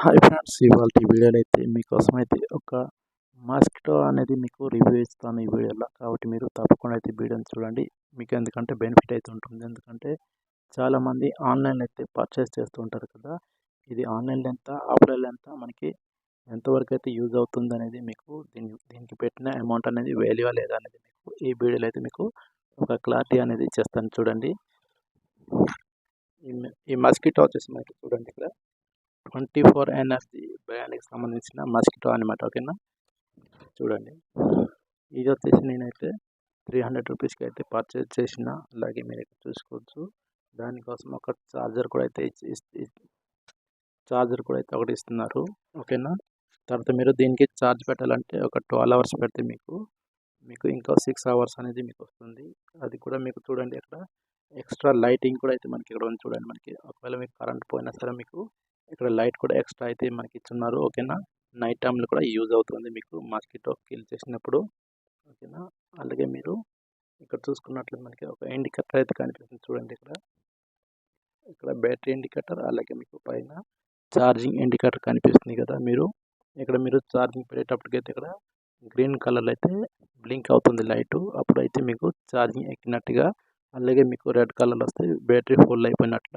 Hi friends, ఇవాళ వీడియోలో అయితే మీకోసం అయితే ఒక మాస్కిటో అనేది మీకు రివ్యూ ఇస్తాను ఈ వీడియోలో. కాబట్టి మీరు తప్పకుండా అయితే వీడియోని చూడండి. మీకు ఎందుకంటే బెనిఫిట్ అయితే ఉంటుంది. ఎందుకంటే చాలామంది ఆన్లైన్లో అయితే పర్చేస్ చేస్తూ ఉంటారు కదా. ఇది ఆన్లైన్లో ఎంత, ఆఫ్లైన్లో ఎంత, మనకి ఎంతవరకు అయితే యూజ్ అవుతుంది అనేది మీకు దీనికి పెట్టిన అమౌంట్ అనేది వాల్యూ లేదా అనేది మీకు ఈ వీడియోలో అయితే మీకు ఒక క్లారిటీ అనేది ఇచ్చేస్తాను చూడండి. ఈ మస్కిటో వచ్చేసి మనకి చూడండి ఇక్కడ 24 ఎనర్జీ బ్రాండ్కి సంబంధించిన మస్కిటో అనమాట. ఓకేనా, చూడండి. ఇది వచ్చేసి నేనైతే 300 రూపీస్కి అయితే పర్చేజ్ చేసిన. అలాగే మీరు ఇక్కడ చూసుకోవచ్చు. దానికోసం ఒక ఛార్జర్ కూడా అయితే ఒకటి ఇస్తున్నారు. ఓకేనా, తర్వాత మీరు దీనికి ఛార్జ్ పెట్టాలంటే ఒక 12 అవర్స్ పెడితే మీకు ఇంకా 6 అవర్స్ అనేది మీకు వస్తుంది. అది కూడా మీకు చూడండి అక్కడ ఎక్స్ట్రా లైటింగ్ కూడా అయితే మనకి ఇక్కడ ఉంది చూడండి. మనకి ఒకవేళ మీకు కరెంట్ పోయినా సరే మీకు ఇక్కడ లైట్ కూడా ఎక్స్ట్రా అయితే మనకి ఇచ్చున్నారు. ఓకేనా, నైట్ టైంలో కూడా యూజ్ అవుతుంది మీకు మస్కిటో కిల్ చేసినప్పుడు. ఓకేనా, అలాగే మీరు ఇక్కడ చూసుకున్నట్లయితే మనకి ఒక ఇండికేటర్ అయితే కనిపిస్తుంది చూడండి. ఇక్కడ బ్యాటరీ ఇండికేటర్, అలాగే మీకు పైన ఛార్జింగ్ ఇండికేటర్ కనిపిస్తుంది కదా. మీరు ఛార్జింగ్ పెట్టేటప్పటికైతే ఇక్కడ గ్రీన్ కలర్లో అయితే బ్లింక్ అవుతుంది లైటు. అప్పుడైతే మీకు ఛార్జింగ్ ఎక్కినట్టుగా, అలాగే మీకు రెడ్ కలర్లో వస్తే బ్యాటరీ ఫుల్ అయిపోయినట్ల.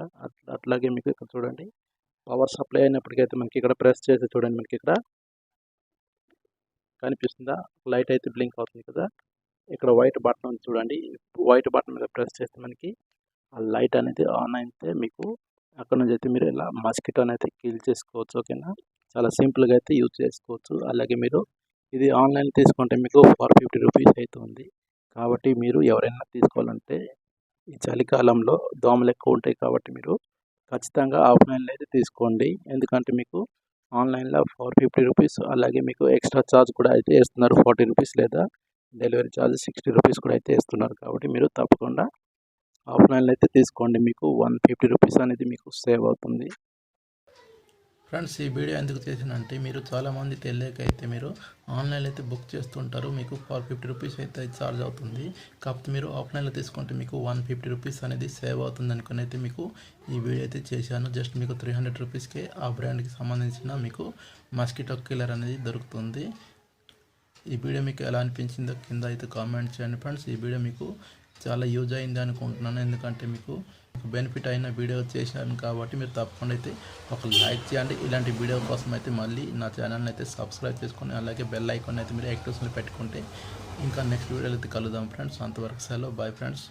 అట్లాగే మీకు ఇక్కడ చూడండి పవర్ సప్లై అయినప్పటికైతే మనకి ఇక్కడ ప్రెస్ చేసి చూడండి, మనకి ఇక్కడ కనిపిస్తుందా లైట్ అయితే బ్లింక్ అవుతుంది కదా. ఇక్కడ వైట్ బటన్ ఉంది చూడండి. వైట్ బటన్ మీద ప్రెస్ చేస్తే మనకి ఆ లైట్ అనేది ఆన్ అయితే మీకు అక్కడ నుంచి అయితే మీరు ఇలా మస్కిటోని అయితే కిల్ చేసుకోవచ్చు. ఓకేనా, చాలా సింపుల్గా అయితే యూజ్ చేసుకోవచ్చు. అలాగే మీరు ఇది ఆన్లైన్ తీసుకుంటే మీకు 450 రూపీస్ అవుతుంది. కాబట్టి మీరు ఎవరైనా తీసుకోవాలంటే ఈ చలికాలంలో దోమలు ఎక్కువ ఉంటాయి కాబట్టి మీరు ఖచ్చితంగా ఆఫ్లైన్లో అయితే తీసుకోండి. ఎందుకంటే మీకు ఆన్లైన్లో 450 రూపీస్, అలాగే మీకు ఎక్స్ట్రా ఛార్జ్ కూడా అయితే వేస్తున్నారు 40 రూపీస్, లేదా డెలివరీ ఛార్జ్ 60 రూపీస్ కూడా అయితే వేస్తున్నారు. కాబట్టి మీరు తప్పకుండా ఆఫ్లైన్లో అయితే తీసుకోండి. మీకు 150 రూపీస్ అనేది మీకు సేవ్ అవుతుంది. ఫ్రెండ్స్, ఈ వీడియో ఎందుకు చేసినంటే మీరు చాలామంది తెలియక అయితే మీరు ఆన్లైన్లో అయితే బుక్ చేస్తుంటారు. మీకు 450 రూపీస్ అయితే ఛార్జ్ అవుతుంది. కాకపోతే మీరు ఆఫ్లైన్లో తీసుకుంటే మీకు 150 రూపీస్ అనేది సేవ్ అవుతుంది అనుకుని అయితే మీకు ఈ వీడియో అయితే చేశాను. జస్ట్ మీకు 300 రూపీస్కే ఆ బ్రాండ్కి సంబంధించిన మీకు మస్కిటో కిల్లర్ అనేది దొరుకుతుంది. ఈ వీడియో మీకు ఎలా అనిపించిందో కింద అయితే కామెంట్ చేయండి ఫ్రెండ్స్. ఈ వీడియో మీకు చాలా యూజ్ అయింది అనుకుంటున్నాను. ఎందుకంటే మీకు బెనిఫిట్ అయిన వీడియో చేశాను కాబట్టి మీరు తప్పకుండా అయితే ఒక లైక్ చేయండి. ఇలాంటి వీడియో కోసం అయితే మళ్ళీ నా ఛానల్ని అయితే సబ్స్క్రైబ్ చేసుకొని, అలాగే బెల్ ఐకాన్ అయితే మీరు యాక్టివ్స్లో పెట్టుకుంటే ఇంకా నెక్స్ట్ వీడియోలో అయితే కలుద్దాం ఫ్రెండ్స్. అంతవరకు సెలవు, బాయ్ ఫ్రెండ్స్.